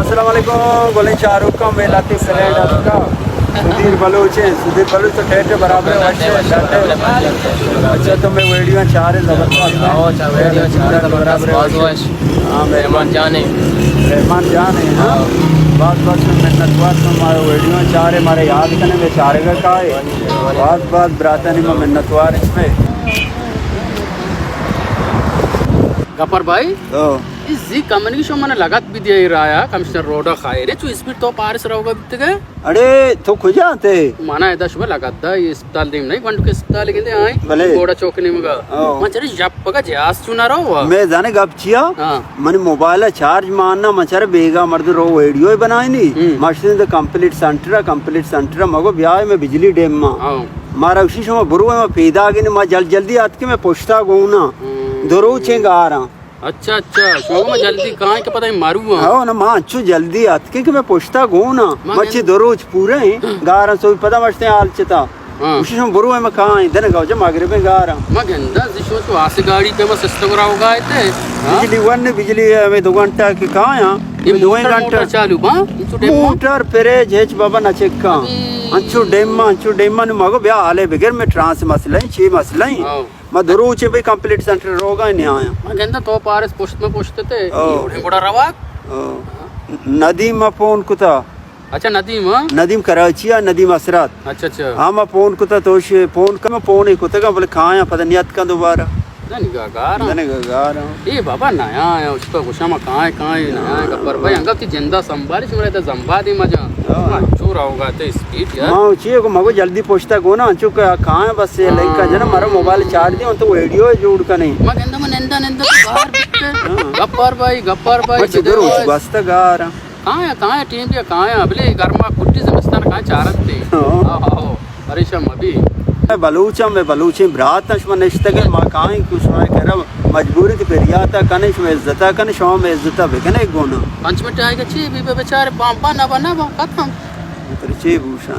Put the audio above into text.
अस्सलाम वालेकुम बोले शाहरुख का मेला की फ्रेंड आपका सुधीर बलूच है। सुधीर बलूच तो ठेठ बराबर है। अच्छा तो मैं वीडियो चाह रहे हाँ रहमान जान है हाँ बात बात में मेहनत बात में हमारे वीडियो चाह रहे हमारे याद करने में चारेगा का है बात बात बरातनी में मेहनतवार इसमें गफर भाई तो इस जी कम्युनिकेशन मैंने लगत भी दिया ही रहा है कमिश्नर रोड खाए तू स्पीड तो पारिस रहोगा बित गए अरे तो खुजाते माना है दश में लगत दा ये अस्पताल दिन नहीं वंट के अस्पताल लेकिन आए भले गोड़ा चौकनी में मचरे जब पका जास चुना रहो मैं जाने गप चिया हां मनी मोबाइल चार्ज मारना मचरे बेगा मर्द रो वीडियो ही बनाई नी मशीन द कंप्लीट सेंटर मगो ब्याह में बिजली डेम में मारा उसी समय बुरु में पैदा आगे ने मैं जल्दी आत के मैं पोछता गऊना दरो चेंगा आ रहा अच्छा शोक में जल्दी कहाँ के पता है मारू हाँ ना माँ अच्छू जल्दी आत के मैं पोछता गऊना मच्छी दरोज पूरे ही गारा सो पता मचते आल चता उसी समय बुरु में कहाँ इधर गाँव जब मगरब में गारा मैं गंदा जिसो तो आसे गाड़ी पे मैं सिस्टम होगा इतने बिजली वन बिजली हमें 2 घंटा की कहाँ यहाँ 2 घंटा चालू हाँ मोटर पेरे जेच बाबा नचेक्का अंचू डेम्मा ने मगो ब्याह हाले बगैर में ट्रांस मसला ही 6 मसला ही मैं दरोचे भाई कंप्लीट सेंटर होगा नहीं आया मैं कहता तो पारस पोस्ट में पूछते थे ये बड़ा रवा नदीम फोन कुता अच्छा नदीम कराची या नदीम असरात अच्छा हाँ मैं फोन कुता तो फोन का मैं फोन ही कुता का बोले कहाँ या पता नहीं का दोबारा ये बाबा नया है उसको गुस्सा में कहाँ है नया है पर भाई अंगल की जिंदा संभाली से मेरे तो जंबादी मजा चूरा होगा तो स्पीड यार मां चाहिए को मगो जल्दी पूछता को ना अंचू का कहाँ है बस ये लाइक का जना मारा मोबाइल चार्ज दिया तो वीडियो है जोड़ का नहीं मैं कहता मैं नंदा बाहर गप्पर भाई बस तक गार कहाँ है टीम भी कहाँ है अबले घर में कुट्टी से बस्तान कहाँ चारत थे परेशान अभी मैं बलूची ब्रात नशमा नश्ता के माँ कहाँ कुछ मैं कह रहा मजबूरी थी पेरियाता कनिश में इज्जता कनिश में इज्जता बेकने एक गोना 5 मिनट आएगा ची बेचारे बांपा ना बना खत्म तो ची भूषा